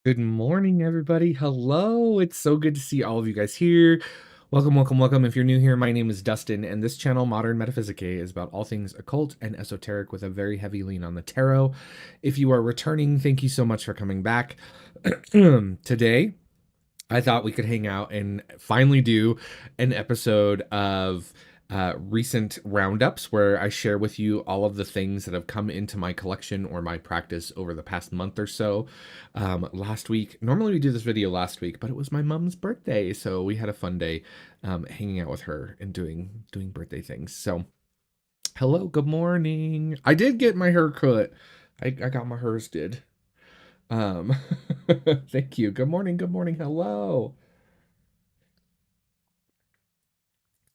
Good morning, everybody. Hello. It's so good to see all of you guys here. Welcome, welcome, welcome. If you're new here, my name is Dustin, and this channel, Modern Metaphysique, is about all things occult and esoteric with a very heavy lean on the tarot. If you are returning, thank you so much for coming back. Today, I thought we could hang out and finally do an episode of recent roundups where I share with you all of the things that have come into my collection or my practice over the past month or so. Last week, normally we do this video last week, but it was my mom's birthday, so we had a fun day hanging out with her and doing birthday things. So, hello, good morning. I did get my hair cut. I got my hers did. Um, thank you. Good morning. Good morning. Hello.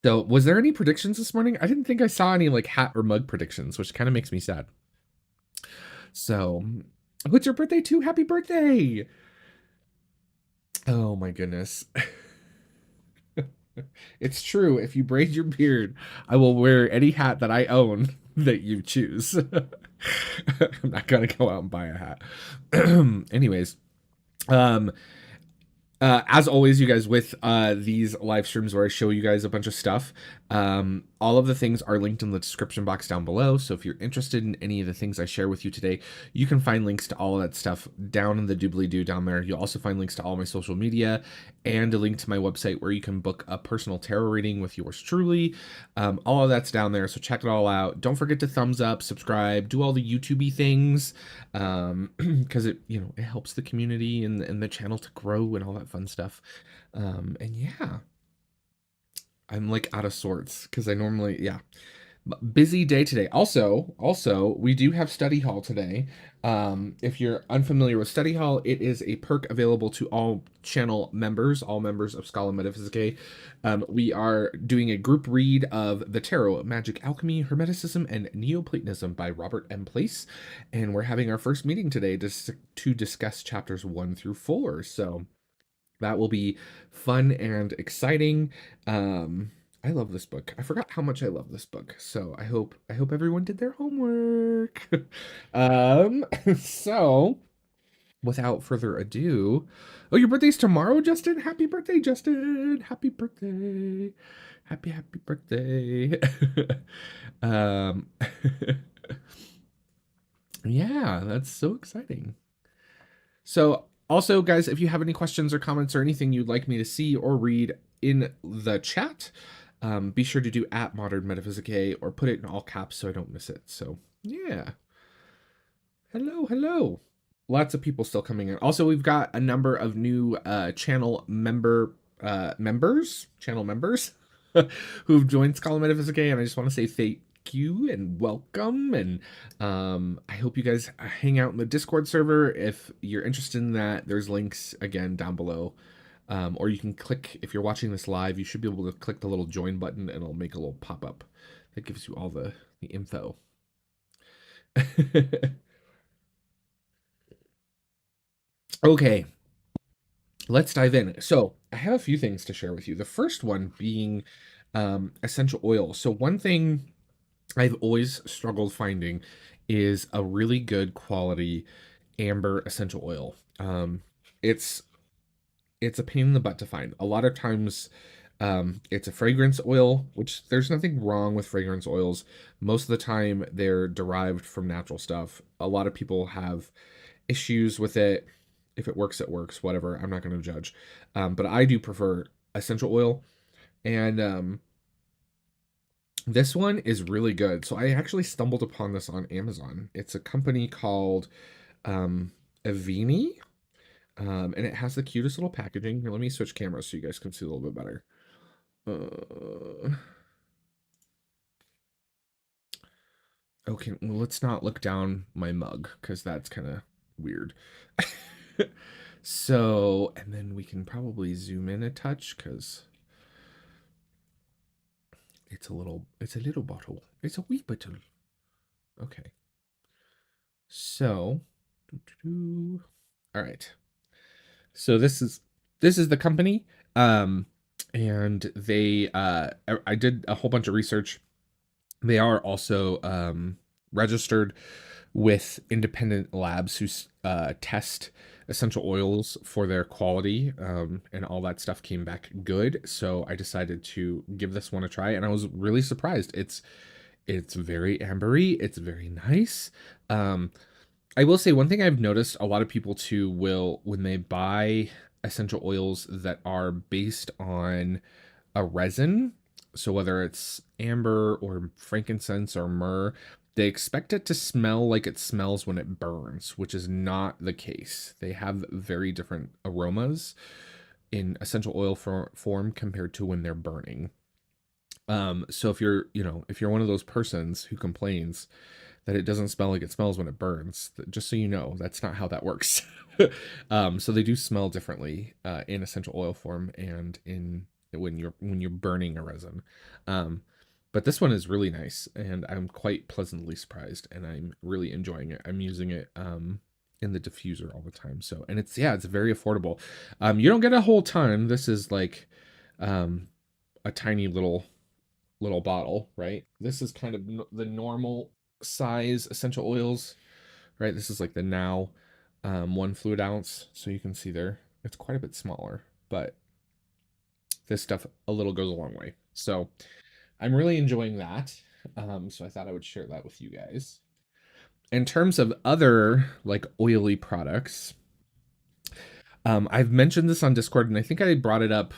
So, was there any predictions this morning? I didn't think I saw any like hat or mug predictions, which kind of makes me sad. So, what's your birthday too? Happy birthday! Oh my goodness. It's true. If you braid your beard, I will wear any hat that I own that you choose. I'm not gonna go out and buy a hat. Anyways, um, as always, you guys, with these live streams where I show you guys a bunch of stuff, all of the things are linked in the description box down below. So if you're interested in any of the things I share with you today, you can find links to all of that stuff down in the doobly-doo down there. You'll also find links to all my social media and a link to my website where you can book a personal tarot reading with yours truly. All of that's down there, so check it all out. Don't forget to thumbs up, subscribe, do all the YouTube-y things, because it helps the community and the channel to grow and all that fun stuff. And yeah, I'm like out of sorts because I normally, busy day today. Also, we do have study hall today. If you're unfamiliar with study hall, it is a perk available to all channel members, all members of Scholar Metaphysique. We are doing a group read of the Tarot, Magic Alchemy, Hermeticism, and Neoplatonism by Robert M. Place, and we're having our first meeting today to discuss chapters 1 through 4. So that will be fun and exciting. I love this book. I forgot how much I love this book. So I hope everyone did their homework. um so without further ado, oh, your birthday's tomorrow, Justin? Happy birthday, Justin. Happy birthday. Happy birthday. um yeah, that's so exciting. So also, guys, if you have any questions or comments or anything you'd like me to see or read in the chat, be sure to do at Modern Metaphysique or put it in all caps so I don't miss it. So yeah. Hello. Lots of people still coming in. Also, we've got a number of new channel members who've joined Scholar Metaphysique, and I just want to say thank you and welcome. And I hope you guys hang out in the Discord server. If you're interested in that, there's links again down below. Or you can click, if you're watching this live, you should be able to click the little join button and it'll make a little pop-up that gives you all the info. Okay, let's dive in. So I have a few things to share with you. The first one being essential oil. So one thing I've always struggled finding is a really good quality amber essential oil. It's a pain in the butt to find. A lot of times it's a fragrance oil, which there's nothing wrong with fragrance oils. Most of the time they're derived from natural stuff. A lot of people have issues with it. If it works, it works, whatever. I'm not going to judge. But I do prefer essential oil. And this one is really good. So I actually stumbled upon this on Amazon. It's a company called Avini. And it has the cutest little packaging. Here, let me switch cameras so you guys can see a little bit better. Okay, well, let's not look down my mug because that's kind of weird. So, and then we can probably zoom in a touch because it's a little bottle. It's a wee bottle. Okay. So, all right. So this is the company, and they I did a whole bunch of research. They are also registered with independent labs who test essential oils for their quality, and all that stuff came back good. So I decided to give this one a try, and I was really surprised. It's very ambery. It's very nice. Um, I will say one thing I've noticed a lot of people too will, when they buy essential oils that are based on a resin, so whether it's amber or frankincense or myrrh, they expect it to smell like it smells when it burns, which is not the case. They have very different aromas in essential oil form compared to when they're burning. So if you're, if you're one of those persons who complains that it doesn't smell like it smells when it burns, just so you know, that's not how that works. So they do smell differently in essential oil form and in when you're burning a resin. Um, but this one is really nice, and I'm quite pleasantly surprised, and I'm really enjoying it. I'm using it in the diffuser all the time. So, and it's very affordable. You don't get a whole ton. This is like a tiny little bottle, right? This is kind of the normal size essential oils, right? This is like the now 1 fluid ounce. So you can see there, it's quite a bit smaller, but this stuff a little goes a long way. So I'm really enjoying that. So I thought I would share that with you guys. In terms of other like oily products, I've mentioned this on Discord, and I think I brought it up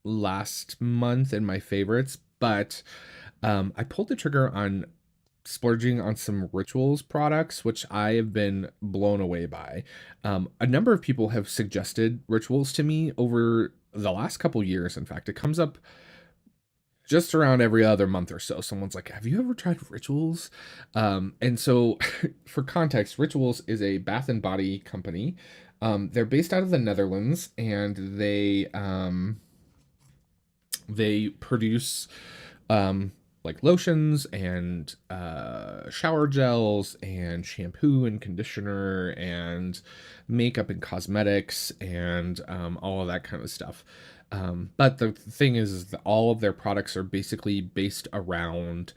last month in my favorites, but I pulled the trigger on splurging on some rituals products, which I have been blown away by. A number of people have suggested rituals to me over the last couple years. In fact, it comes up just around every other month or so. Someone's like, have you ever tried rituals? And so for context, rituals is a bath and body company. They're based out of the Netherlands, and they produce like lotions and shower gels and shampoo and conditioner and makeup and cosmetics and all of that kind of stuff. But the thing is that all of their products are basically based around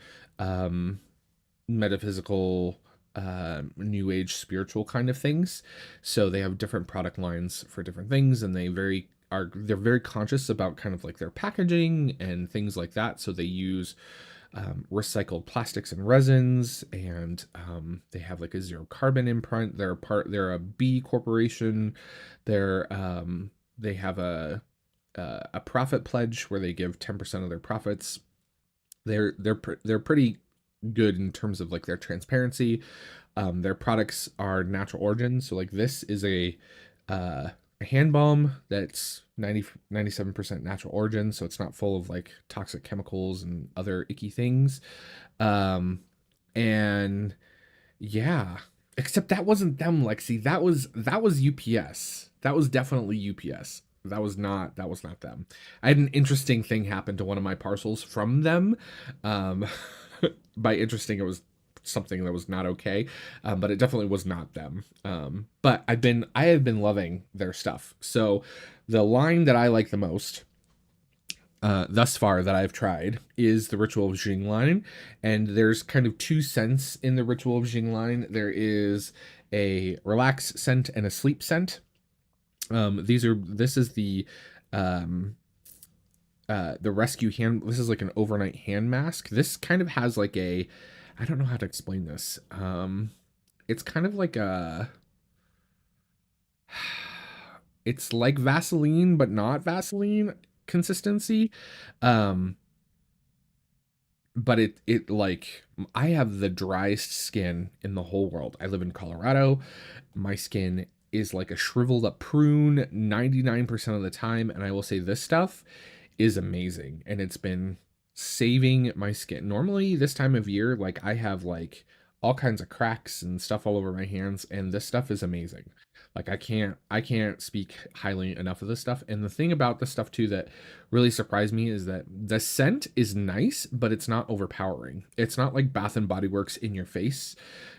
metaphysical, new age spiritual kind of things. So they have different product lines for different things, and they're very conscious about kind of like their packaging and things like that. So they use recycled plastics and resins, and they have like a zero carbon imprint. They're a B corporation. They have a profit pledge where they give 10% of their profits. They're pretty good in terms of like their transparency. Their products are natural origin. So like this is a hand balm that's 97% natural origin, so it's not full of like toxic chemicals and other icky things. And yeah, except that wasn't them, Lexi. That was UPS. That was definitely UPS. That was not them. I had an interesting thing happen to one of my parcels from them. Um, by interesting, it was something that was not okay, but it definitely was not them. But I have been loving their stuff. So the line that I like the most thus far that I've tried is the Ritual of Jing line, and there's kind of two scents in the Ritual of Jing line. There is a relax scent and a sleep scent. This is the rescue hand. This is like an overnight hand mask. This kind of has like I don't know how to explain this. It's kind of like it's like Vaseline, but not Vaseline consistency. Um, but it like, I have the driest skin in the whole world. I live in Colorado. My skin is like a shriveled up prune 99% of the time, and I will say this stuff is amazing, and it's been saving my skin. Normally this time of year, like I have like all kinds of cracks and stuff all over my hands, and this stuff is amazing. Like I can't speak highly enough of this stuff. And the thing about this stuff too that really surprised me is that the scent is nice, but it's not overpowering. It's not like Bath and Body Works in your face.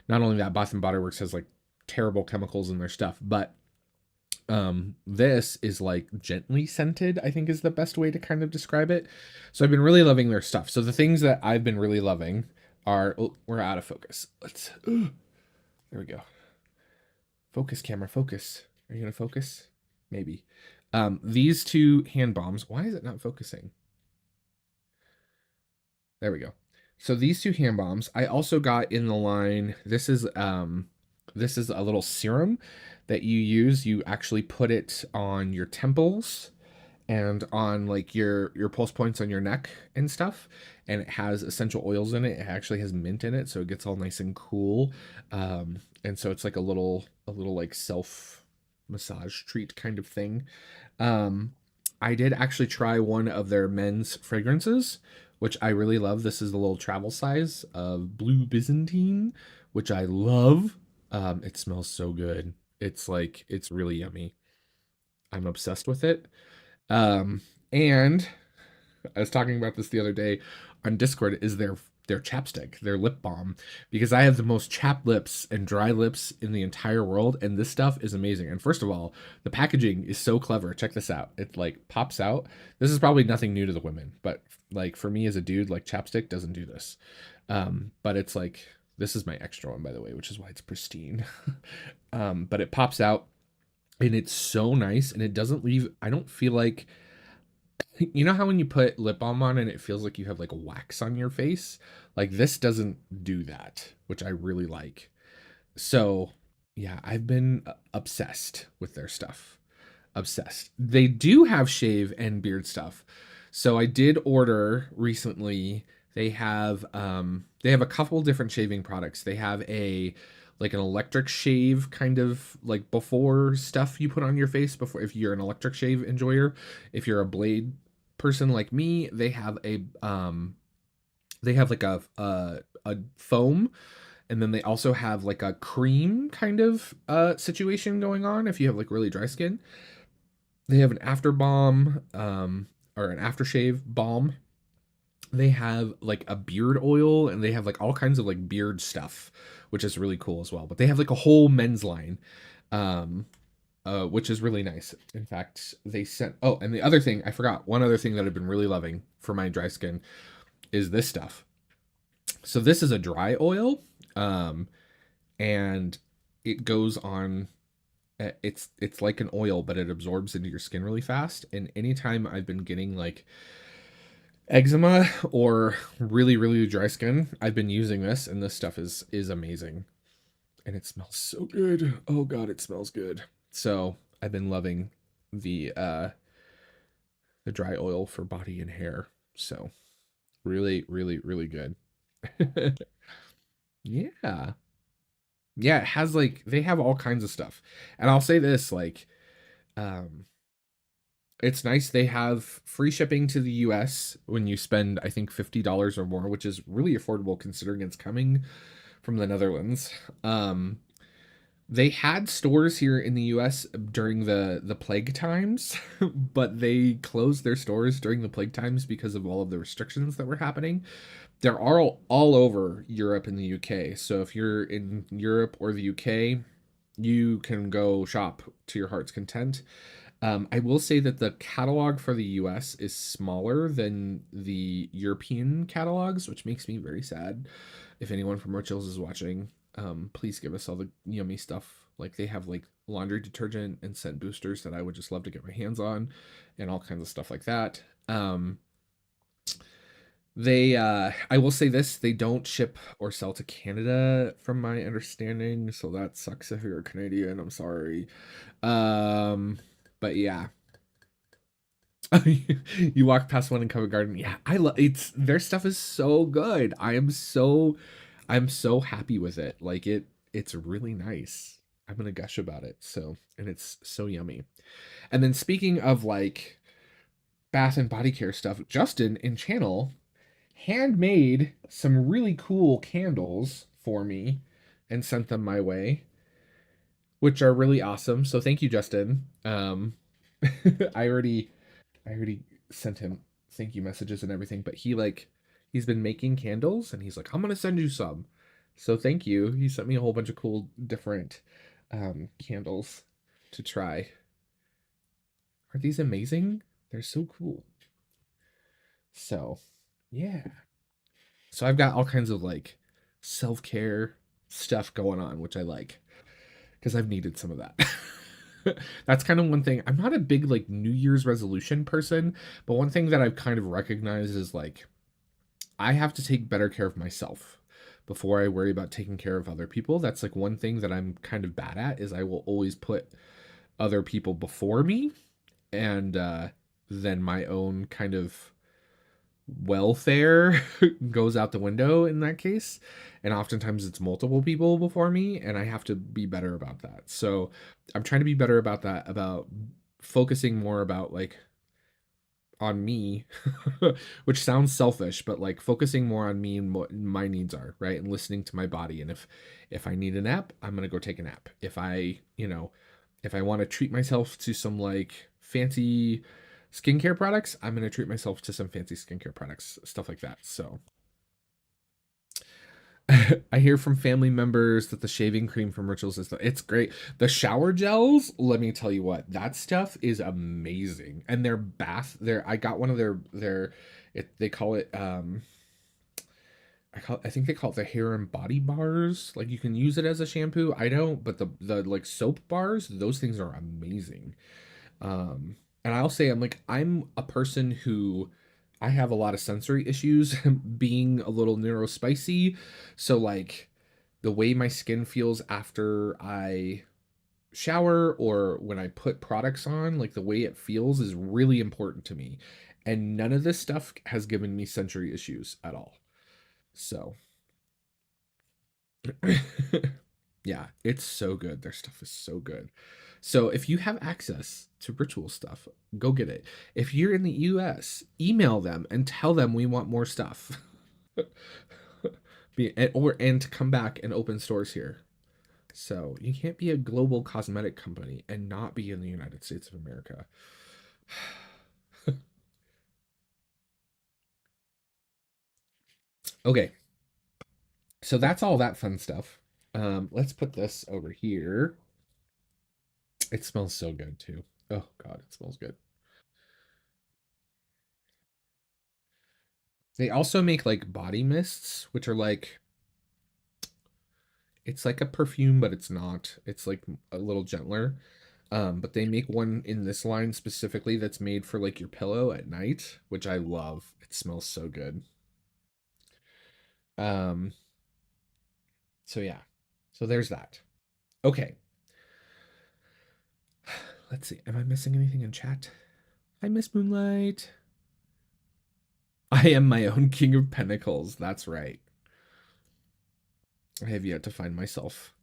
Not only that, Bath and Body Works has like terrible chemicals in their stuff, but this is like gently scented, I think is the best way to kind of describe it. So I've been really loving their stuff. So the things that I've been really loving are, oh, we're out of focus. There we go. Focus, camera, focus. Are you gonna focus? Maybe. These two hand bombs. Why is it not focusing? There we go. So these two hand bombs, I also got in the line. This is a little serum that you use. You actually put it on your temples and on like your pulse points on your neck and stuff, and it has essential oils in it. It actually has mint in it, so it gets all nice and cool. And so it's like a little like self massage treat kind of thing. um I did actually try one of their men's fragrances, which I really love. This is a little travel size of Blue Byzantine, which I love. It smells so good. It's really yummy. I'm obsessed with it. And I was talking about this the other day on Discord, is their chapstick, their lip balm, because I have the most chapped lips and dry lips in the entire world, and this stuff is amazing. And first of all, the packaging is so clever. Check this out. It like pops out. This is probably nothing new to the women, but like for me as a dude, like chapstick doesn't do this. But it's like this is my extra one, by the way, which is why it's pristine. But it pops out and it's so nice, and it doesn't leave. I don't feel like, you know how when you put lip balm on and it feels like you have like wax on your face? Like this doesn't do that, which I really like. So, yeah, I've been obsessed with their stuff. Obsessed. They do have shave and beard stuff. So I did order recently. They have a couple different shaving products. They have a like an electric shave kind of like before stuff you put on your face before, if you're an electric shave enjoyer. If you're a blade person like me, they have like a foam, and then they also have like a cream kind of situation going on if you have like really dry skin. They have an after balm, or an aftershave balm. They have like a beard oil, and they have like all kinds of like beard stuff, which is really cool as well. But they have like a whole men's line, um, which is really nice. In fact, they sent. Oh, and the other thing I forgot. One other thing that I've been really loving for my dry skin is this stuff. So this is a dry oil, um, and it goes on. It's like an oil, but it absorbs into your skin really fast. And anytime I've been getting like eczema or really really dry skin, I've been using this, and this stuff is amazing, and it smells so good. Oh god, it smells good. So I've been loving the uh the dry oil for body and hair. So really really really good. Yeah. Yeah, it has like they have all kinds of stuff. And I'll say this, like, um it's nice they have free shipping to the US when you spend, I think, $50 or more, which is really affordable considering it's coming from the Netherlands. They had stores here in the US during the plague times, but they closed their stores during the plague times because of all of the restrictions that were happening. They're all over Europe and the UK. So if you're in Europe or the UK, you can go shop to your heart's content. I will say that the catalog for the US is smaller than the European catalogs, which makes me very sad. If anyone from Rochills is watching, please give us all the yummy stuff. Like they have like laundry detergent and scent boosters that I would just love to get my hands on, and all kinds of stuff like that. I will say this, they don't ship or sell to Canada from my understanding, so that sucks if you're a Canadian. I'm sorry. But yeah. You walk past one in Covent Garden. Yeah, I love it's their stuff is so good. I'm so happy with it. Like it's really nice. I'm gonna gush about it. So, and it's so yummy. And then speaking of like bath and body care stuff, Justin in channel handmade some really cool candles for me and sent them my way, which are really awesome. So thank you, Justin. I already I already sent him thank you messages and everything, but he's been making candles, and he's like, I'm gonna send you some. So thank you. He sent me a whole bunch of cool different candles to try. Are these amazing? They're so cool. So yeah. So I've got all kinds of like self-care stuff going on, which I like because I've needed some of that. That's kind of one thing. I'm not a big like New Year's resolution person, but one thing that I've kind of recognized is like I have to take better care of myself before I worry about taking care of other people. That's like one thing that I'm kind of bad at is I will always put other people before me and then my own kind of welfare goes out the window in that case, and oftentimes it's multiple people before me and I have to be better about that. So I'm trying to be better about that, about focusing more about like on me, which sounds selfish, but like focusing more on me and what my needs are, right? And listening to my body. And if I need a nap, I'm gonna go take a nap. If I, if I want to treat myself to some like fancy skincare products, I'm gonna treat myself to some fancy skincare products, stuff like that. So I hear from family members that the shaving cream from Rituals is it's great. The shower gels, let me tell you what, that stuff is amazing. And their bath, their I got one of they call it I think they call it the hair and body bars. Like you can use it as a shampoo. I don't, but the like soap bars, those things are amazing. And I'll say I'm a person who I have a lot of sensory issues being a little neurospicy. So like the way my skin feels after I shower or when I put products on, like the way it feels is really important to me. And none of this stuff has given me sensory issues at all. So yeah, it's so good. Their stuff is so good. So if you have access to ritual stuff, go get it. If you're in the US, email them and tell them we want more stuff. And to come back and open stores here. So you can't be a global cosmetic company and not be in the United States of America. Okay, so that's all that fun stuff. Let's put this over here. It smells so good too. Oh God, it smells good. They also make like body mists, which are like it's like a perfume, but it's not. It's like a little gentler. But they make one in this line specifically that's made for like your pillow at night, which I love. It smells so good. Um, so yeah. So there's that. Okay. Let's see. Am I missing anything in chat? I miss Moonlight. I am my own King of Pentacles. That's right. I have yet to find myself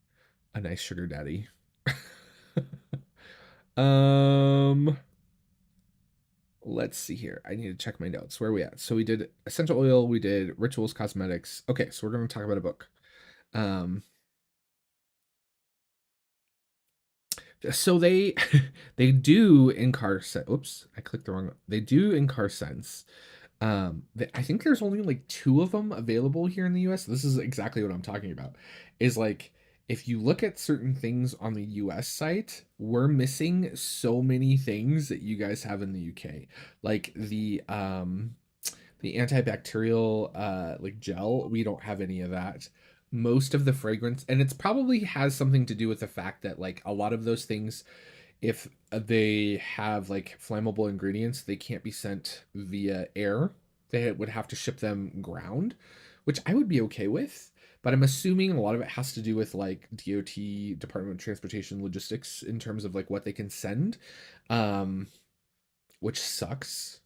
a nice sugar daddy. um, let's see here. I need to check my notes. Where are we at? So we did essential oil, we did rituals, cosmetics. Okay, so we're going to talk about a book. Um, so they they do in car sense. Oops, I clicked the wrong. They do in car sense. I think there's only like two of them available here in the US. This is exactly what I'm talking about. Is like if you look at certain things on the US site, we're missing so many things that you guys have in the UK. Like the antibacterial like gel, we don't have any of that. Most of the fragrance, and it's probably has something to do with the fact that like a lot of those things, if they have like flammable ingredients, they can't be sent via air. They would have to ship them ground, which I would be okay with. But I'm assuming a lot of it has to do with like DOT, Department of Transportation Logistics, in terms of like what they can send, um, which sucks.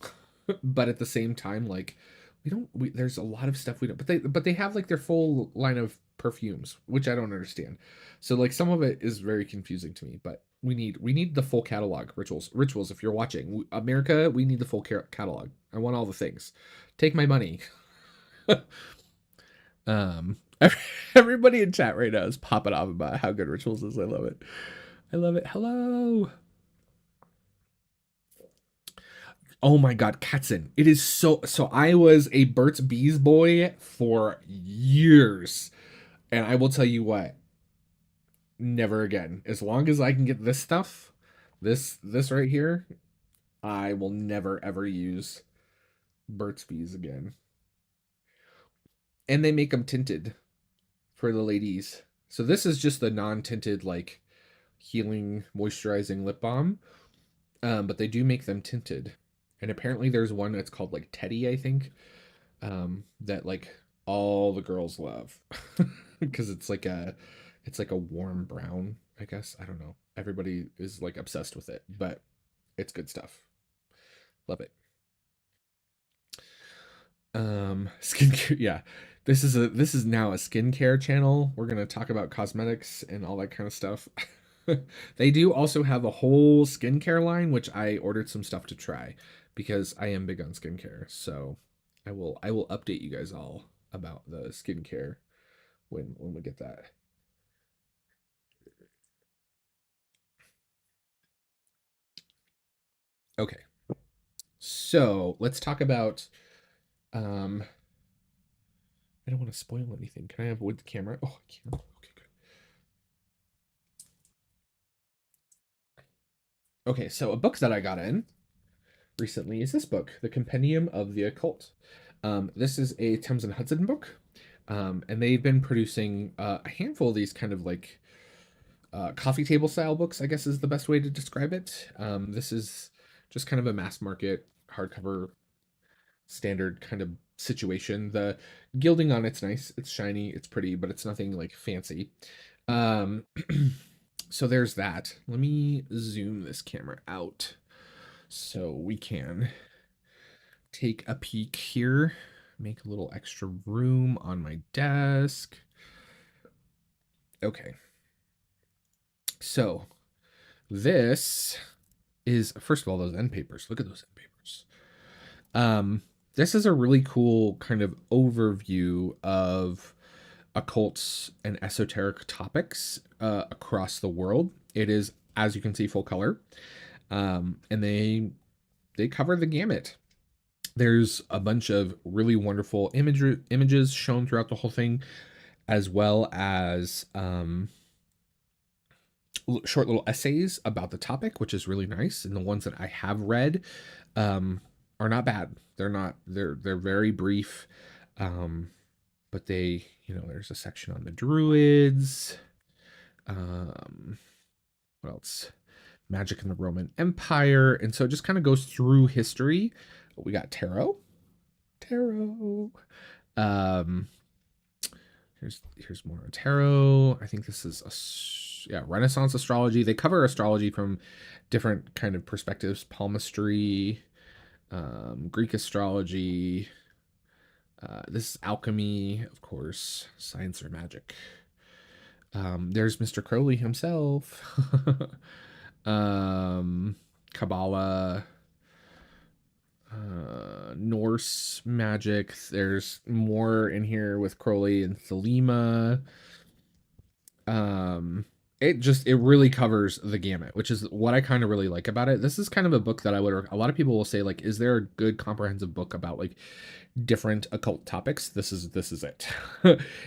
But at the same time, like there's a lot of stuff we don't, but they have like their full line of perfumes, which I don't understand. So like some of it is very confusing to me, but we need the full catalog. Rituals, if you're watching America, we need the full catalog. I want all the things. Take my money. um Everybody in chat right now is popping off about how good Rituals is. I love it. I love it. Hello. Oh my God, Katzen. It is so I was a Burt's Bees boy for years. And I will tell you what, never again. As long as I can get this stuff, this right here, I will never ever use Burt's Bees again. And they make them tinted for the ladies. So this is just the non-tinted like healing, moisturizing lip balm. But they do make them tinted. And apparently there's one that's called like Teddy, I think, that like all the girls love because it's like a warm brown, I guess. I don't know. Everybody is like obsessed with it, but it's good stuff. Love it. Skincare, yeah. This is now a skincare channel. We're gonna talk about cosmetics and all that kind of stuff. They do also have a whole skincare line, which I ordered some stuff to try because I am big on skincare. So I will update you guys all about the skincare when we get that. Okay. So let's talk about um I don't want to spoil anything. Can I avoid the camera? Oh, I can't. Okay, good. Okay, so a book that I got in recently is this book, The Compendium of the Occult. This is a Thames and Hudson book, and they've been producing a handful of these kind of like coffee table style books, I guess is the best way to describe it. This is just kind of a mass market hardcover standard kind of situation. The gilding on it's nice, it's shiny, it's pretty, but it's nothing like fancy. Um, so there's that. Let me zoom this camera out so we can take a peek here, make a little extra room on my desk. Okay. So this is, first of all, those end papers. Look at those end papers. This is a really cool kind of overview of occults and esoteric topics across the world. It is, as you can see, full color, and they cover the gamut. There's a bunch of really wonderful images shown throughout the whole thing, as well as short little essays about the topic, which is really nice. And the ones that I have read are not bad. They're very brief, but they, you know, there's a section on the druids. What else? Magic in the Roman Empire, and so it just kind of goes through history. We got tarot. Um, here's more tarot. I think this is yeah, Renaissance astrology. They cover astrology from different kind of perspectives: palmistry, Greek astrology. This is alchemy, of course, science or magic. There's Mr. Crowley himself. Kabbalah, Norse magic. There's more in here with Crowley and Thelema. It really covers the gamut, which is what I kind of really like about it. This is kind of a book that a lot of people will say, like, is there a good comprehensive book about like different occult topics? This is it.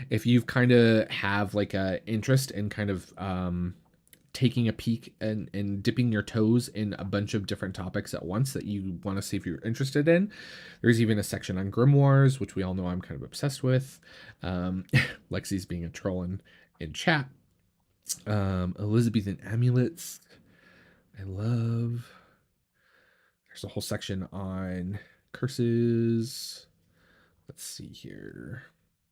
If you've kind of have like a interest in kind of taking a peek and dipping your toes in a bunch of different topics at once that you want to see if you're interested in. There's even a section on grimoires, which we all know I'm kind of obsessed with. Lexi's being a troll in chat. Elizabethan amulets. I love. There's a whole section on curses. Let's see here.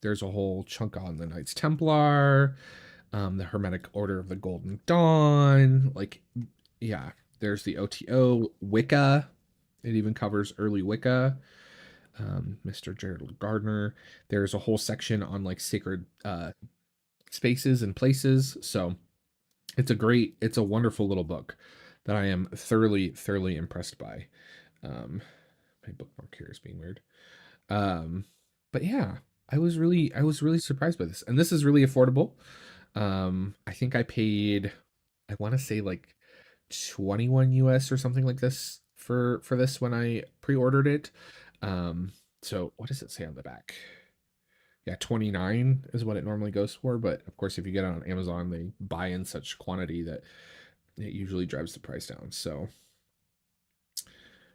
There's a whole chunk on the Knights Templar. The Hermetic Order of the Golden Dawn. Like, yeah, there's the OTO, Wicca. It even covers early Wicca. Mr. Gerald Gardner. There's a whole section on like sacred spaces and places. So it's a wonderful little book that I am thoroughly impressed by. My bookmark here is being weird. But yeah, I was really surprised by this, and this is really affordable. I think I paid, I want to say like 21 US or something like this for this when I pre-ordered it. So what does it say on the back? Yeah, 29 is what it normally goes for, but of course if you get it on Amazon, they buy in such quantity that it usually drives the price down. So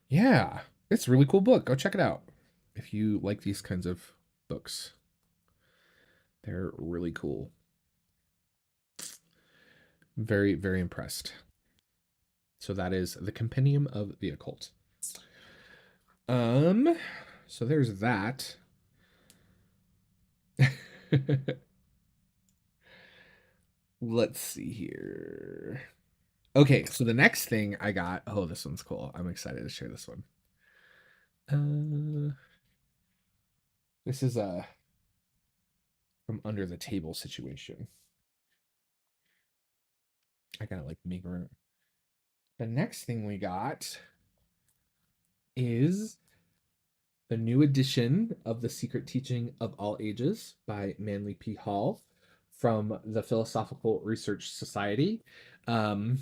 yeah, it's a really cool book. Go check it out if you like these kinds of books. They're really cool. Very, very impressed. So that is the Compendium of the Occult. Um, so there's that. Let's see here. Okay, so the next thing I got, oh, this one's cool. I'm excited to share this one. This is a from under the table situation. I gotta like make room. The next thing we got is the new edition of The Secret Teaching of All Ages by Manly P. Hall from the Philosophical Research Society. It's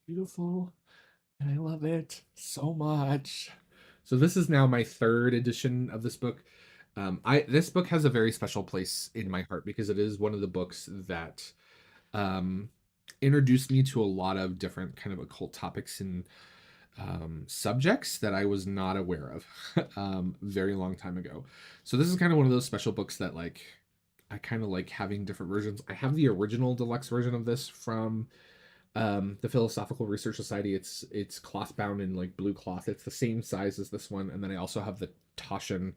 beautiful, and I love it so much. So this is now my third edition of this book. This book has a very special place in my heart because it is one of the books that um, introduced me to a lot of different kind of occult topics and subjects that I was not aware of very long time ago. So this is kind of one of those special books that like I kind of like having different versions. I have the original deluxe version of this from the Philosophical Research Society. It's cloth bound in like blue cloth. It's the same size as this one, and then I also have the Toshin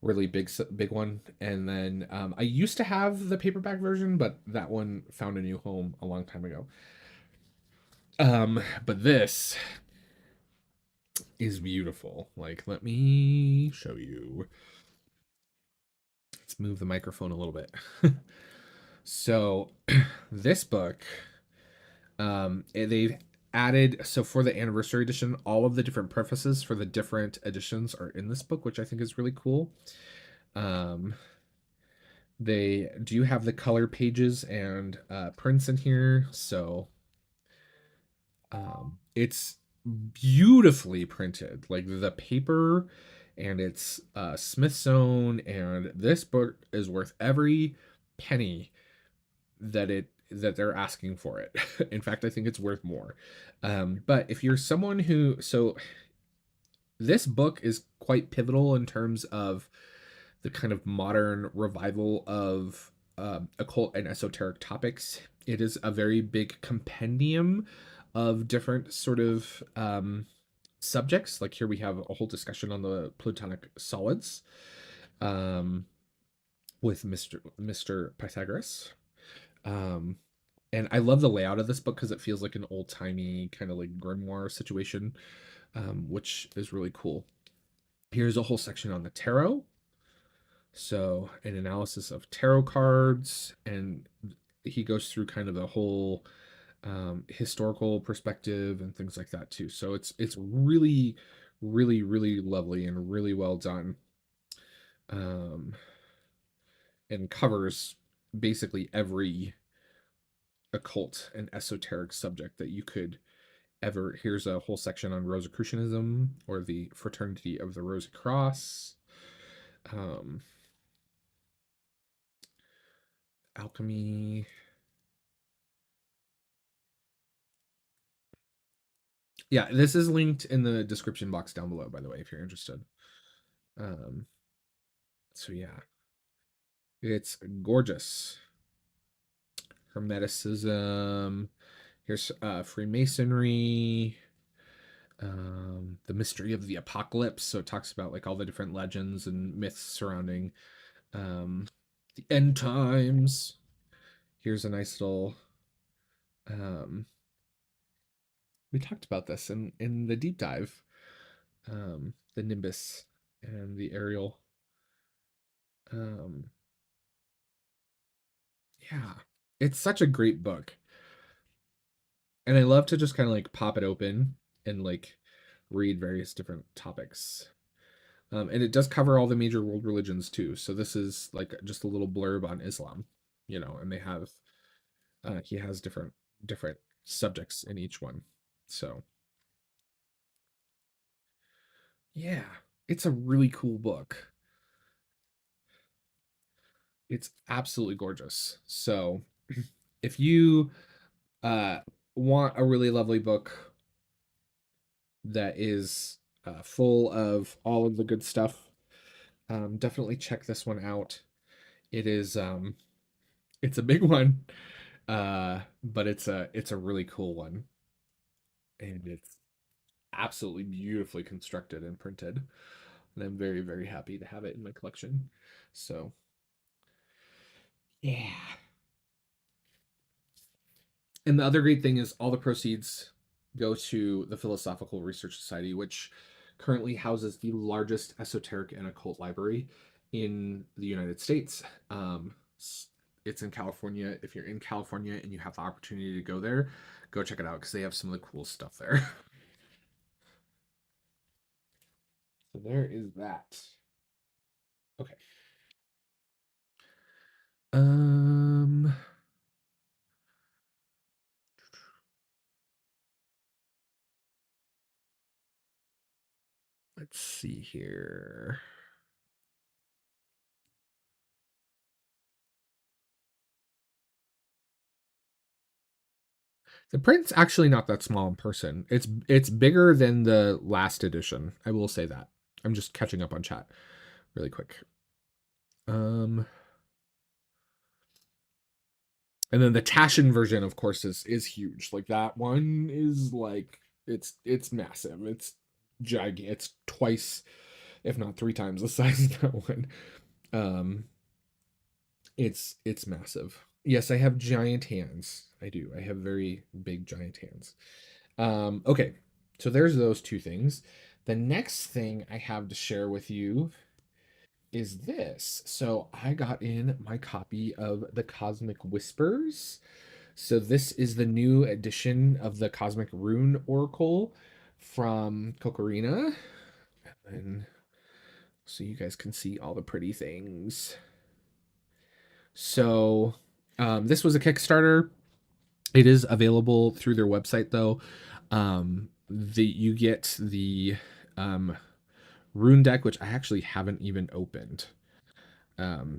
really big one. And then I used to have the paperback version, but that one found a new home a long time ago. But this is beautiful. Like, let me show you. Let's move the microphone a little bit. So, this book, they've added, so for the anniversary edition, all of the different prefaces for the different editions are in this book, which I think is really cool. They do have the color pages and prints in here, so it's beautifully printed, like the paper, and it's Smithsonian, and this book is worth every penny that they're asking for it. In fact, I think it's worth more. But if you're someone who, so this book is quite pivotal in terms of the kind of modern revival of occult and esoteric topics. It is a very big compendium of different sort of subjects. Like here we have a whole discussion on the Platonic solids with Mr. Pythagoras. And I love the layout of this book because it feels like an old timey kind of like grimoire situation, which is really cool. Here's a whole section on the tarot. So, an analysis of tarot cards, and he goes through kind of the whole historical perspective and things like that too. So it's really, really, really lovely and really well done, and covers basically every occult and esoteric subject that you could ever. Here's a whole section on Rosicrucianism, or the Fraternity of the Rosy Cross. Alchemy. Yeah, this is linked in the description box down below, by the way, if you're interested. Um, so yeah, it's gorgeous. Hermeticism. Here's Freemasonry. The mystery of the apocalypse. So it talks about like all the different legends and myths surrounding the end times. Here's a nice little. We talked about this in the deep dive. The Nimbus and the Ariel. Um, yeah, it's such a great book, and I love to just kind of like pop it open and like read various different topics. And it does cover all the major world religions too. So this is like just a little blurb on Islam, and they have he has different subjects in each one. So yeah, it's a really cool book. It's absolutely gorgeous. So if you uh want a really lovely book that is full of all of the good stuff, definitely check this one out. It is it's a big one. But it's a really cool one, and it's absolutely beautifully constructed and printed. And I'm very, very happy to have it in my collection. So, yeah. And the other great thing is all the proceeds go to the Philosophical Research Society, which currently houses the largest esoteric and occult library in the United States. It's in California. If you're in California and you have the opportunity to go there, go check it out because they have some of the cool stuff there. So there is that. Okay. Um, let's see here. The print's actually not that small in person. It's bigger than the last edition. I will say that. I'm just catching up on chat really quick. Um, and then the Taschen version, of course, is huge. Like that one is like it's massive. It's gigantic. It's twice, if not three times the size of that one. Um, it's massive. Yes, I have giant hands. I do. I have very big giant hands. Okay, so there's those two things. The next thing I have to share with you is this. So I got in my copy of the Cosmic Whispers. So this is the new edition of the Cosmic Rune Oracle from Kokorina. And so you guys can see all the pretty things. So this was a Kickstarter. It is available through their website though. You get the rune deck, which I actually haven't even opened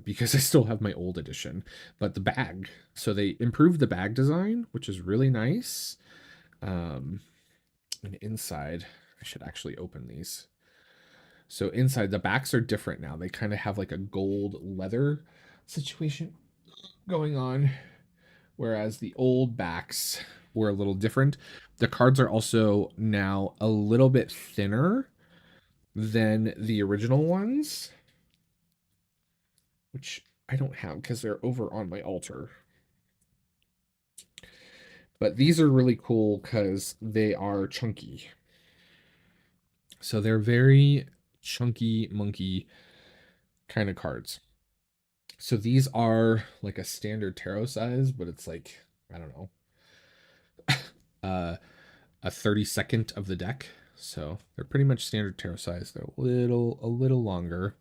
because I still have my old edition. But the bag, so they improved the bag design, which is really nice. And inside, I should actually open these. So inside, the backs are different now. They kind of have like a gold leather situation going on, whereas the old backs were a little different. The cards are also now a little bit thinner than the original ones, which I don't have because they're over on my altar. But these are really cool because they are chunky. So they're very chunky monkey kind of cards. So these are like a standard tarot size, but it's like, I don't know, a 32nd of the deck. So they're pretty much standard tarot size. They're a little longer.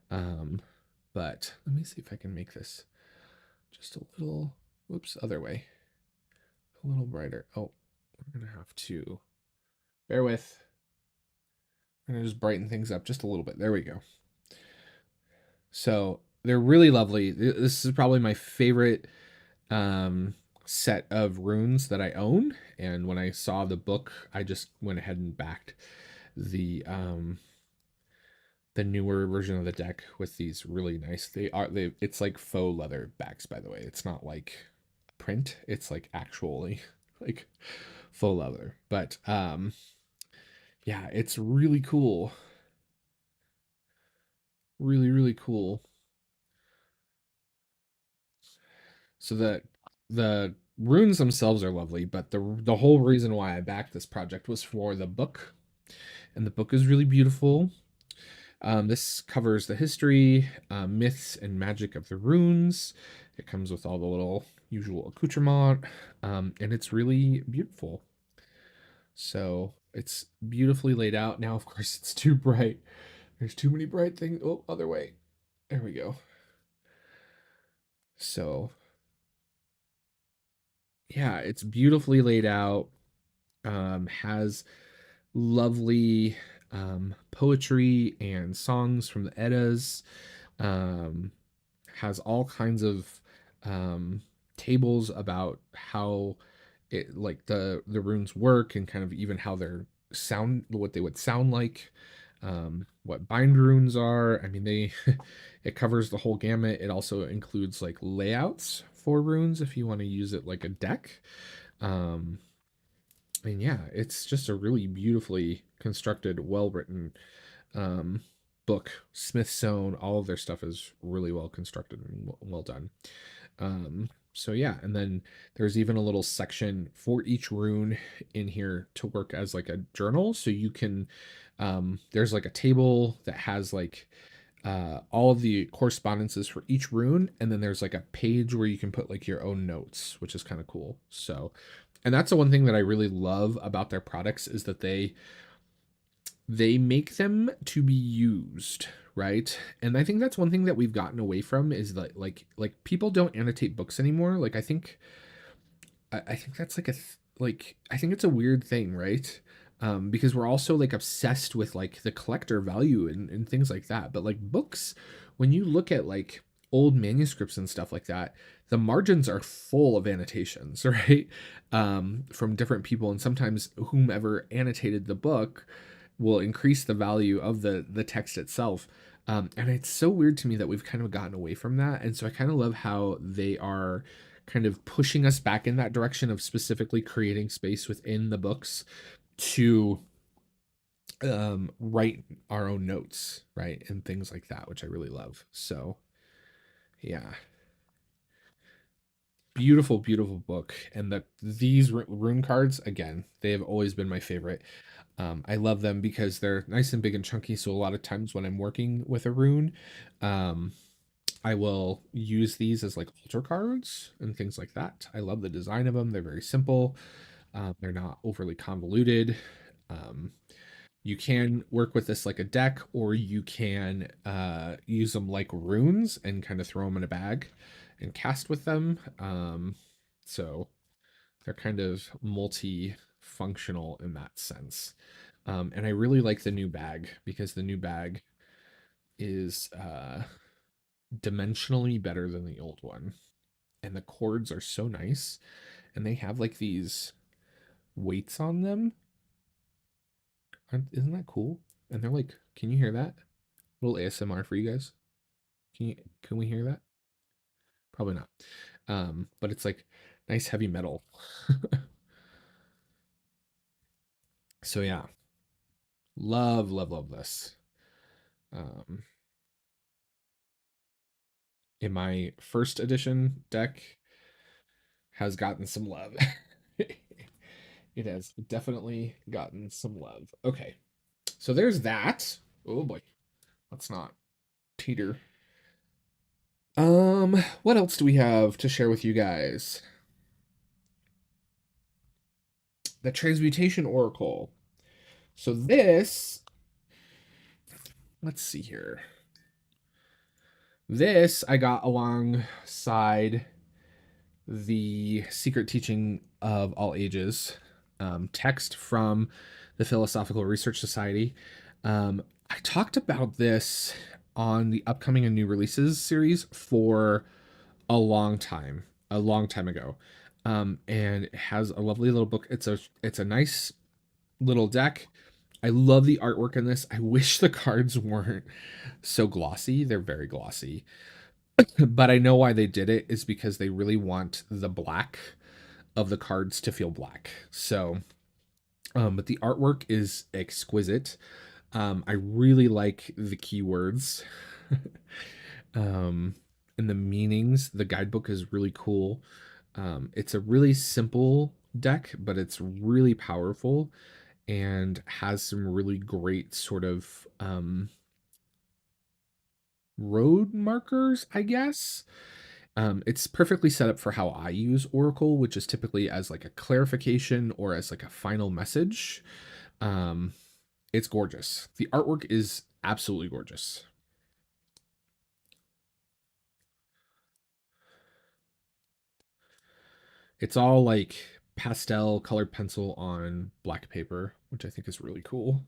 But let me see if I can make this just a little, whoops, other way. A little brighter. Oh, I'm gonna have to bear with. I'm gonna just brighten things up just a little bit. There we go. So they're really lovely. This is probably my favorite set of runes that I own. And when I saw the book, I just went ahead and backed the newer version of the deck with these really nice. It's like faux leather backs, by the way. It's not like print. It's like actually like faux leather. But yeah, it's really cool. Really, really cool. So the runes themselves are lovely, but the whole reason why I backed this project was for the book, and the book is really beautiful. This covers the history, myths, and magic of the runes. It comes with all the little usual accoutrement, and it's really beautiful. So it's beautifully laid out. Now, of course, it's too bright. There's too many bright things. Oh, other way. There we go. So yeah, it's beautifully laid out. Has lovely poetry and songs from the Eddas. Um, has all kinds of tables about how it like the runes work and kind of even how they're sound what they would sound like. What bind runes are. I mean, they it covers the whole gamut. It also includes like layouts 4 runes if you want to use it like a deck. Um, and yeah, it's just a really beautifully constructed, well written um, book. Smithsonian, all of their stuff is really well constructed and well done. So yeah, and then there's even a little section for each rune in here to work as like a journal. So you can, there's like a table that has like all of the correspondences for each rune, and then there's like a page where you can put like your own notes, which is kind of cool. So, and that's the one thing that I really love about their products is that they make them to be used, right? And I think that's one thing that we've gotten away from is that like people don't annotate books anymore. Like I think that's like like I think it's a weird thing, right? Because we're also like obsessed with like the collector value and things like that. But like books, when you look at like old manuscripts and stuff like that, the margins are full of annotations, right? From different people, and sometimes whomever annotated the book will increase the value of the text itself. And it's so weird to me that we've kind of gotten away from that. And so I kind of love how they are kind of pushing us back in that direction of specifically creating space within the books to write our own notes, right? And things like that, which I really love. So, yeah, beautiful, beautiful book. And these rune cards, again, they have always been my favorite. I love them because they're nice and big and chunky. So, a lot of times when I'm working with a rune, um, I will use these as like altar cards and things like that. I love the design of them. They're very simple. They're not overly convoluted. Um, you can work with this like a deck, or you can use them like runes and kind of throw them in a bag and cast with them. So they're kind of multi-functional in that sense. And I really like the new bag because the new bag is dimensionally better than the old one. And the cords are so nice. And they have like these weights on them. Isn't that cool? And they're like, can you hear that? A little ASMR for you guys. Can we hear that? Probably not. But it's like nice heavy metal. So yeah, love, love, love this. Um, in my first edition deck has gotten some love. It has definitely gotten some love. Okay, so there's that. Oh boy, let's not teeter. What else do we have to share with you guys? The Transmutation Oracle. So this, let's see here. This I got alongside the Secret Teaching of All Ages text from the Philosophical Research Society. I talked about this on the upcoming and new releases series for a long time ago. And it has a lovely little book. It's a nice little deck. I love the artwork in this. I wish the cards weren't so glossy. They're very glossy. But I know why they did it is because they really want the black of the cards to feel black. So, but the artwork is exquisite. I really like the keywords. um, and the meanings. The guidebook is really cool. It's a really simple deck, but it's really powerful and has some really great sort of road markers, I guess. It's perfectly set up for how I use Oracle, which is typically as like a clarification or as like a final message. Um, it's gorgeous. The artwork is absolutely gorgeous. It's all like pastel colored pencil on black paper, which I think is really cool.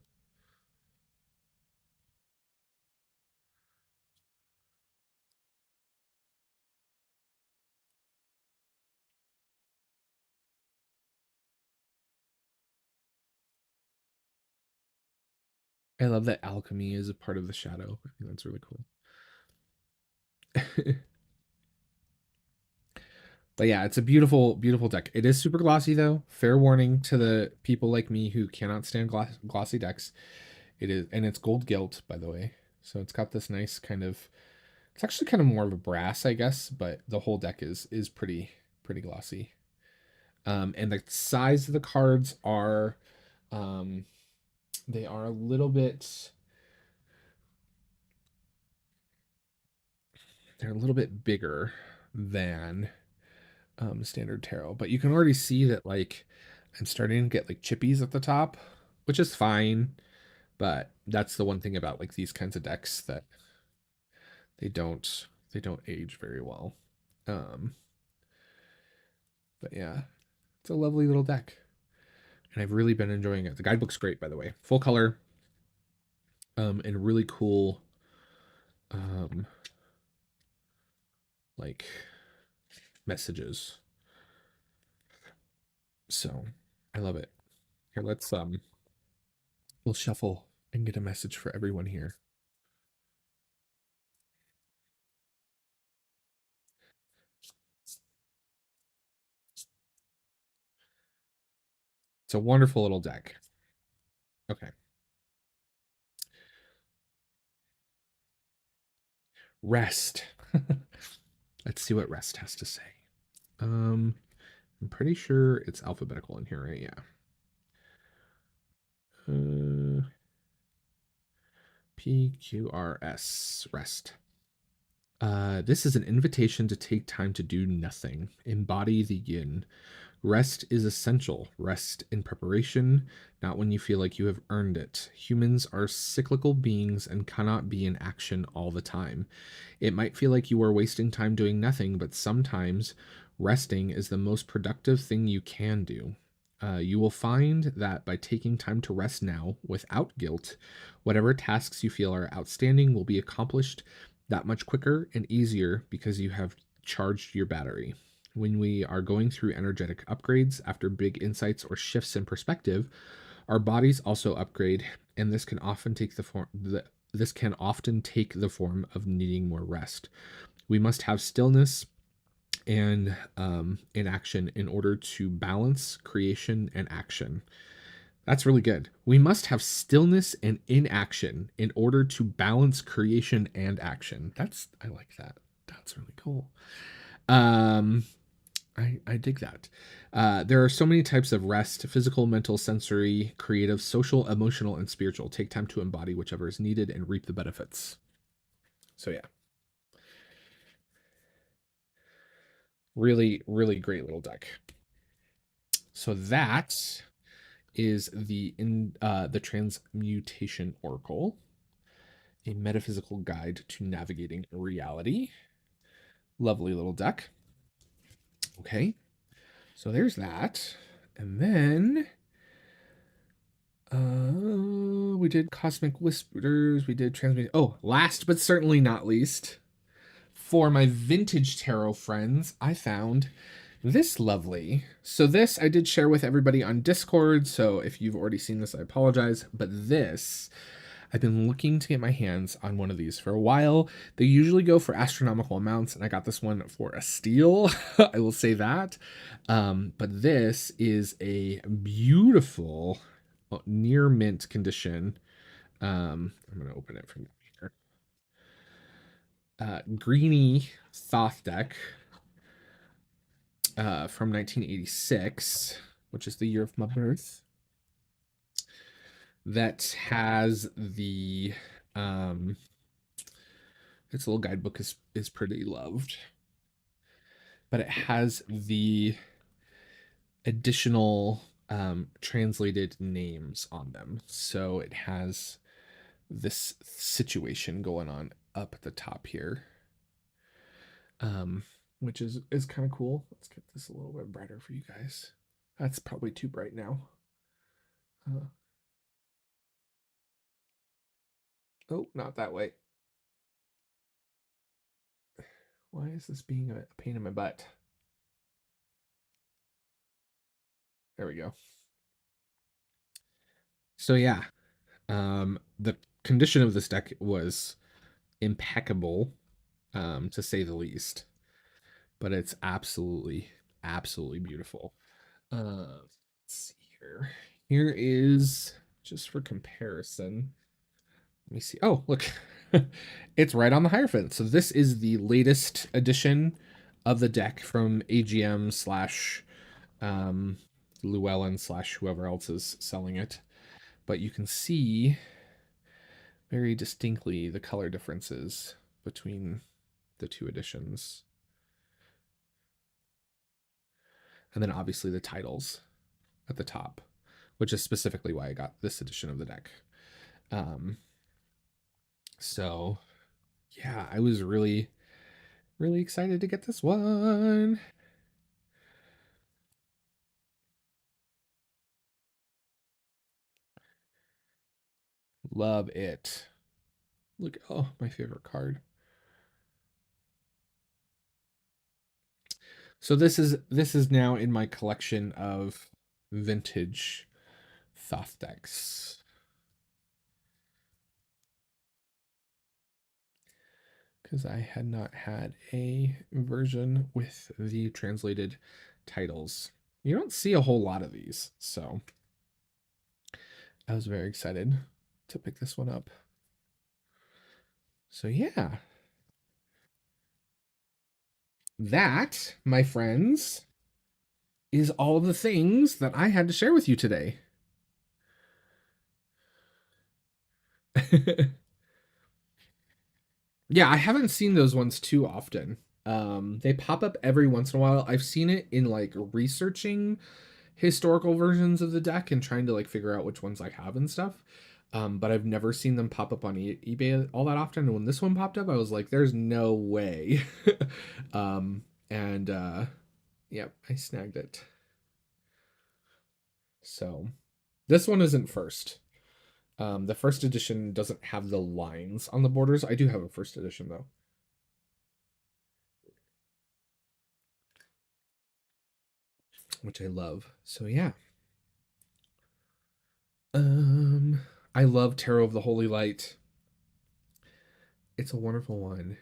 I love that alchemy is a part of the shadow. I think that's really cool. But yeah, it's a beautiful, beautiful deck. It is super glossy though. Fair warning to the people like me who cannot stand glossy decks. It is, and it's gold gilt, by the way. So it's got this nice kind of. It's actually kind of more of a brass, I guess, but the whole deck is pretty glossy. And the size of the cards are, um, they are a little bit. They're a little bit bigger than standard tarot, but you can already see that like I'm starting to get like chippies at the top, which is fine. But that's the one thing about like these kinds of decks that they don't age very well. Um, but yeah, it's a lovely little deck, and I've really been enjoying it. The guidebook's great, by the way, full color, and really cool, um, like messages. So I love it. Here, we'll shuffle and get a message for everyone here. It's a wonderful little deck. Okay. Rest. Let's see what rest has to say. I'm pretty sure it's alphabetical in here, right? Yeah. PQRS. Rest. This is an invitation to take time to do nothing. Embody the yin. Rest is essential. Rest in preparation, not when you feel like you have earned it. Humans are cyclical beings and cannot be in action all the time. It might feel like you are wasting time doing nothing, but sometimes resting is the most productive thing you can do. You will find that by taking time to rest now without guilt, whatever tasks you feel are outstanding will be accomplished that much quicker and easier because you have charged your battery. When we are going through energetic upgrades after big insights or shifts in perspective, our bodies also upgrade, and this can often take the form of needing more rest. We must have stillness and inaction in order to balance creation and action. That's really good. We must have stillness and inaction in order to balance creation and action. I like that. That's really cool. Um, I dig that. There are so many types of rest: physical, mental, sensory, creative, social, emotional, and spiritual. Take time to embody whichever is needed and reap the benefits. So, yeah, really, really great little deck. So, that is the Transmutation Oracle, a metaphysical guide to navigating reality. Lovely little deck. Okay, so there's that. And then we did Cosmic Whispers, we did Transmutation. Oh, last but certainly not least, for my vintage tarot friends, I found this lovely. So this I did share with everybody on Discord, so if you've already seen this, I apologize, but this I've been looking to get my hands on one of these for a while. They usually go for astronomical amounts, and I got this one for a steal. I will say that. But this is a beautiful, near mint condition. I'm going to open it from here. Greeny Thoth deck from 1986, which is the year of my birth. That has the its little guidebook is pretty loved, but it has the additional translated names on them. So it has this situation going on up at the top here, which is kind of cool. Let's get this a little bit brighter for you guys. That's probably too bright now. Oh, not that way. Why is this being a pain in my butt? There we go. So yeah, the condition of this deck was impeccable, to say the least. but it's absolutely, absolutely beautiful. Let's see here. Here is just for comparison. Let me see. Oh, look. It's right on the Hierophant. So this is the latest edition of the deck from AGM slash Llewellyn slash whoever else is selling it. But you can see very distinctly the color differences between the two editions. And then obviously the titles at the top, which is specifically why I got this edition of the deck. So yeah, I was really, really excited to get this one. Love it. Look, oh, my favorite card. So this is now in my collection of vintage Thoth decks. Because I had not had a version with the translated titles. You don't see a whole lot of these, so I was very excited to pick this one up. So yeah. That, my friends, is all the things that I had to share with you today. Yeah, I haven't seen those ones too often. They pop up every once in a while. I've seen it in like researching historical versions of the deck and trying to like figure out which ones I have and stuff. But I've never seen them pop up on eBay all that often. And when this one popped up, I was like, "There's no way." And yep, I snagged it. So this one isn't first. The first edition doesn't have the lines on the borders. I do have a first edition though, which I love. So yeah. Um, I love Tarot of the Holy Light. It's a wonderful one.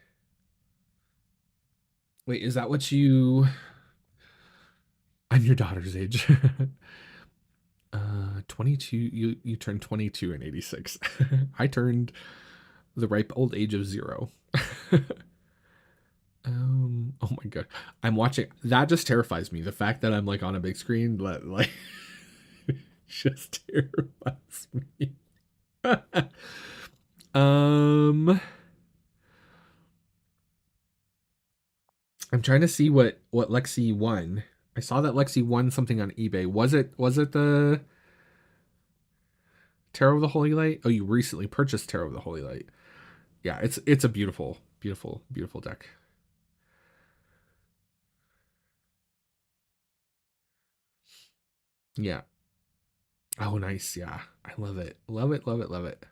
Wait, is that what you? I'm your daughter's age. 22. You turned 22 in 86. I turned the ripe old age of 0. Oh my god. I'm watching that just terrifies me. The fact that I'm like on a big screen, like just terrifies me. um I'm trying to see what Lexi won. I saw that Lexi won something on eBay. Was it the Tarot of the Holy Light? Oh, you recently purchased Tarot of the Holy Light. Yeah, it's a beautiful, beautiful, beautiful deck. Yeah. Oh, nice. Yeah. I love it. Love it, love it, love it.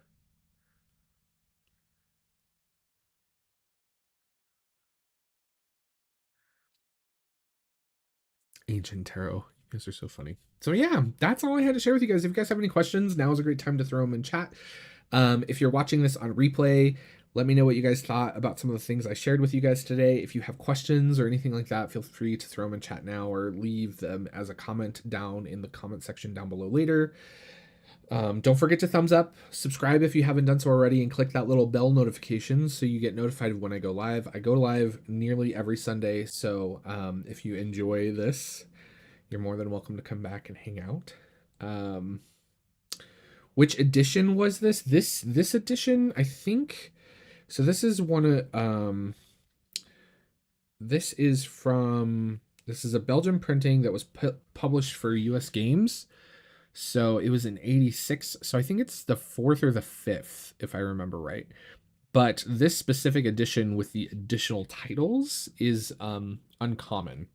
Ancient Tarot. You guys are so funny. So yeah, that's all I had to share with you guys. If you guys have any questions, now is a great time to throw them in chat. If you're watching this on replay, let me know what you guys thought about some of the things I shared with you guys today. If you have questions or anything like that, feel free to throw them in chat now or leave them as a comment down in the comment section down below later. Don't forget to thumbs up, subscribe if you haven't done so already, and click that little bell notification so you get notified when I go live. I go live nearly every Sunday, so if you enjoy this, you're more than welcome to come back and hang out. Which edition was this? This edition, I think. So this is one of this is from this is a Belgian printing that was published for US Games. So it was in 86. So I think it's the 4th or the 5th if I remember right. But this specific edition with the additional titles is uncommon.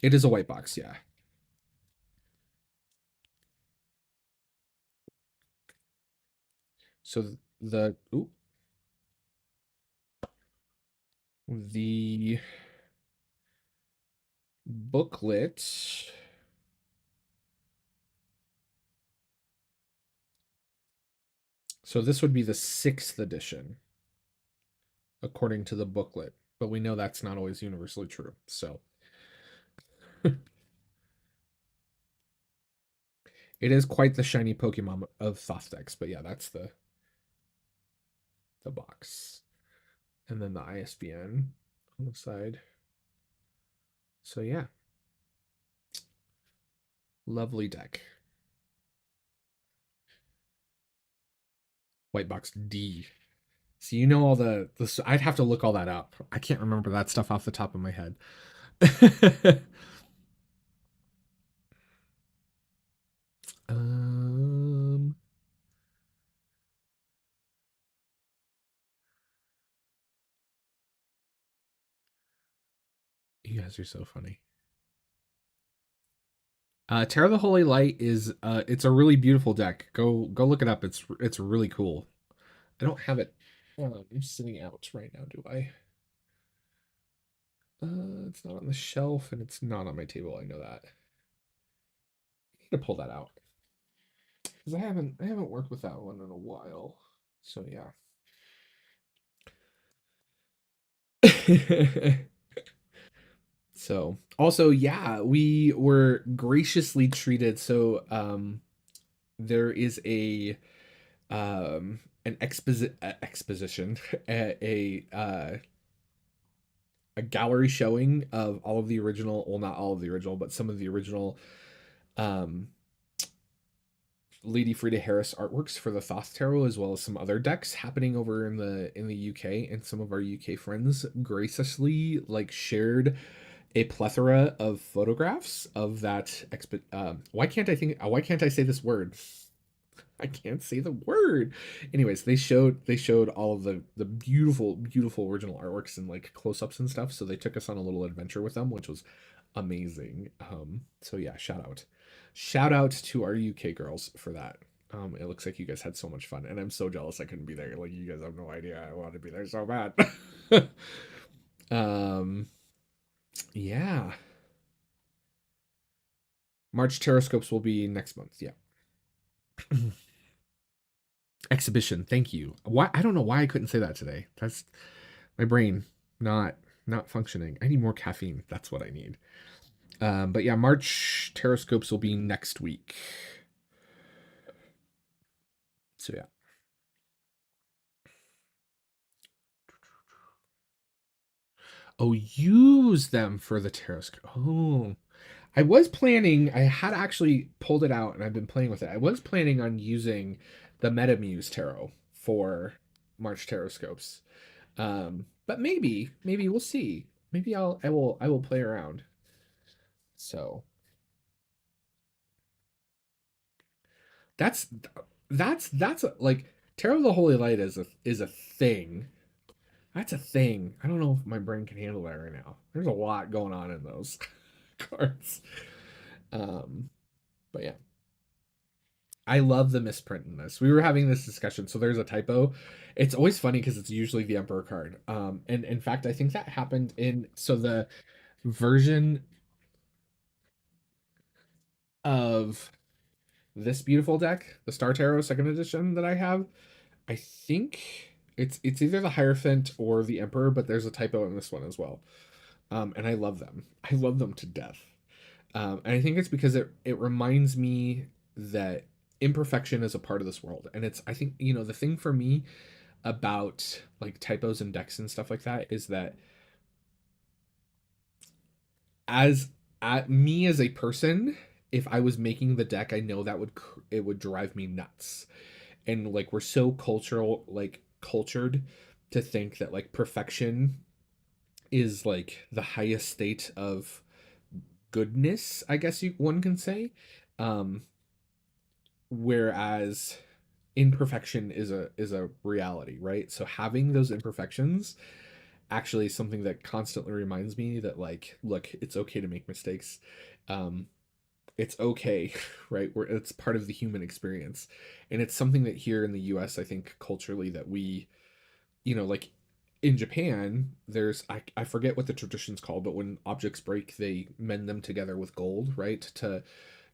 It is a white box, yeah. So the booklet. So this would be the 6th edition. according to the booklet, but we know that's not always universally true. So it is quite the shiny Pokemon of Thoth decks, but yeah, that's the box. And then the ISBN on the side. So yeah. Lovely deck. White box D. So you know all the I'd have to look all that up. I can't remember that stuff off the top of my head. um you guys are so funny. Terror of the Holy Light is it's a really beautiful deck. Go look it up. It's really cool. I don't have it sitting out right now, do I? It's not on the shelf and it's not on my table. I know that. I need to pull that out because I haven't worked with that one in a while. So yeah. So also, yeah, we were graciously treated. So there is an exposition a gallery showing of all of the original, well, not all of the original, but some of the original um Lady Frida Harris artworks for the Thoth Tarot, as well as some other decks happening over in the UK. And some of our UK friends graciously like shared a plethora of photographs of that why can't I say this word? I can't say the word. Anyways, they showed all of the beautiful original artworks and like close-ups and stuff. So they took us on a little adventure with them, which was amazing. So yeah, shout out to our UK girls for that. It looks like you guys had so much fun, and I'm so jealous I couldn't be there. Like, you guys have no idea. I wanted to be there so bad. um, yeah. March Terrascopes will be next month. Yeah. Exhibition. Thank you. Why? I don't know why I couldn't say that today. That's my brain not not functioning. I need more caffeine. That's what I need. But yeah, March Terrascopes will be next week. So yeah. Oh, use them for the Terrascope. Oh, I was planning. I had actually pulled it out and I've been playing with it. I was planning on using the Metamuse Tarot for March Terrascopes. But maybe we'll see. Maybe I will play around. So that's like Tarot of the Holy Light is a thing. That's a thing. I don't know if my brain can handle that right now. There's a lot going on in those cards. Um, but yeah. I love the misprint in this. We were having this discussion, so there's a typo. It's always funny because it's usually the Emperor card. And in fact, I think that happened in the version of this beautiful deck, the Star Tarot second edition that I have. I think it's either the Hierophant or the Emperor, but there's a typo in this one as well. And I love them. I love them to death. And I think it's because it reminds me that imperfection is a part of this world. And it's, I think, the thing for me about like typos and decks and stuff like that is that as at me as a person, if I was making the deck, I know that it would drive me nuts. And like, we're so cultured to think that like perfection is like the highest state of goodness, I guess one can say. Um, Whereas imperfection is a reality, right? So having those imperfections actually is something that constantly reminds me that, like, look, it's okay to make mistakes. um it's okay. Right, where it's part of the human experience. And it's something that here in the US, I think culturally, that we, like in Japan, there's I forget what the tradition's called, but when objects break, they mend them together with gold, right? To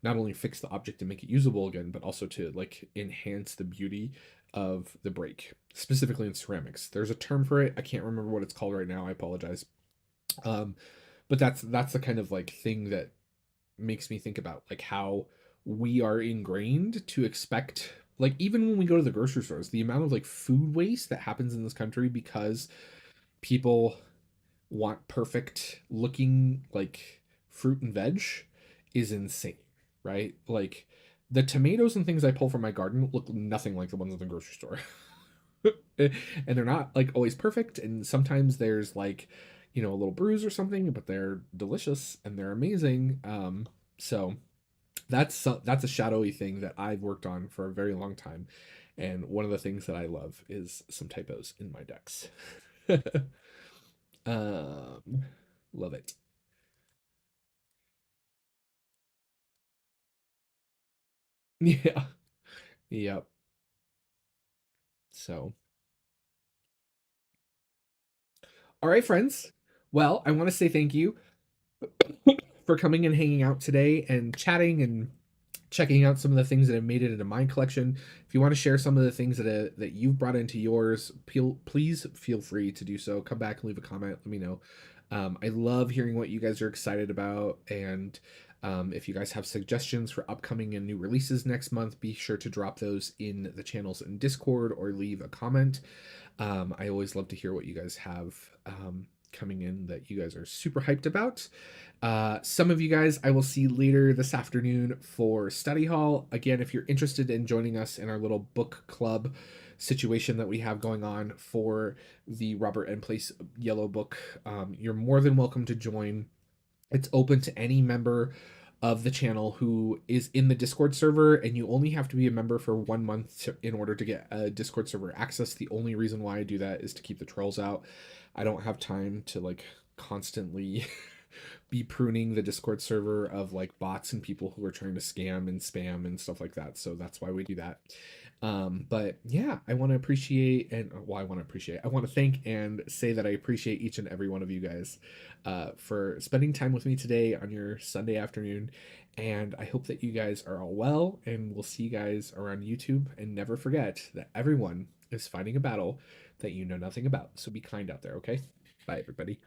not only fix the object and make it usable again, but also to like enhance the beauty of the break, specifically in ceramics. There's a term for it. I can't remember what it's called right now. I apologize. Um, but that's the kind of like thing that makes me think about like how we are ingrained to expect, like even when we go to the grocery stores, the amount of like food waste that happens in this country because people want perfect looking like fruit and veg is insane, right? Like the tomatoes and things I pull from my garden look nothing like the ones in the grocery store. And they're not like always perfect, and sometimes there's like, you know, a little bruise or something, but they're delicious and they're amazing. So that's a shadowy thing that I've worked on for a very long time, and one of the things that I love is some typos in my decks. um Love it. Yeah. Yep. So, all right, friends. Well, I want to say thank you for coming and hanging out today and chatting and checking out some of the things that have made it into my collection. If you want to share some of the things that you've brought into yours, please feel free to do so. Come back and leave a comment. Let me know. I love hearing what you guys are excited about, and if you guys have suggestions for upcoming and new releases next month, be sure to drop those in the channels in Discord or leave a comment. I always love to hear what you guys have coming in that you guys are super hyped about. Some of you guys I will see later this afternoon for study hall. Again, if you're interested in joining us in our little book club situation that we have going on for the Robert N. Place Yellow Book, you're more than welcome to join. It's open to any member of the channel who is in the Discord server, and you only have to be a member for 1 month in order to get a Discord server access. The only reason why I do that is to keep the trolls out. I don't have time to like constantly be pruning the Discord server of like bots and people who are trying to scam and spam and stuff like that. So that's why we do that. But yeah, I want to appreciate and well, I want to appreciate. I want to thank and say that I appreciate each and every one of you guys for spending time with me today on your Sunday afternoon. And I hope that you guys are all well, and we'll see you guys around YouTube. And never forget that everyone is fighting a battle that you know nothing about. So be kind out there, okay? Bye, everybody.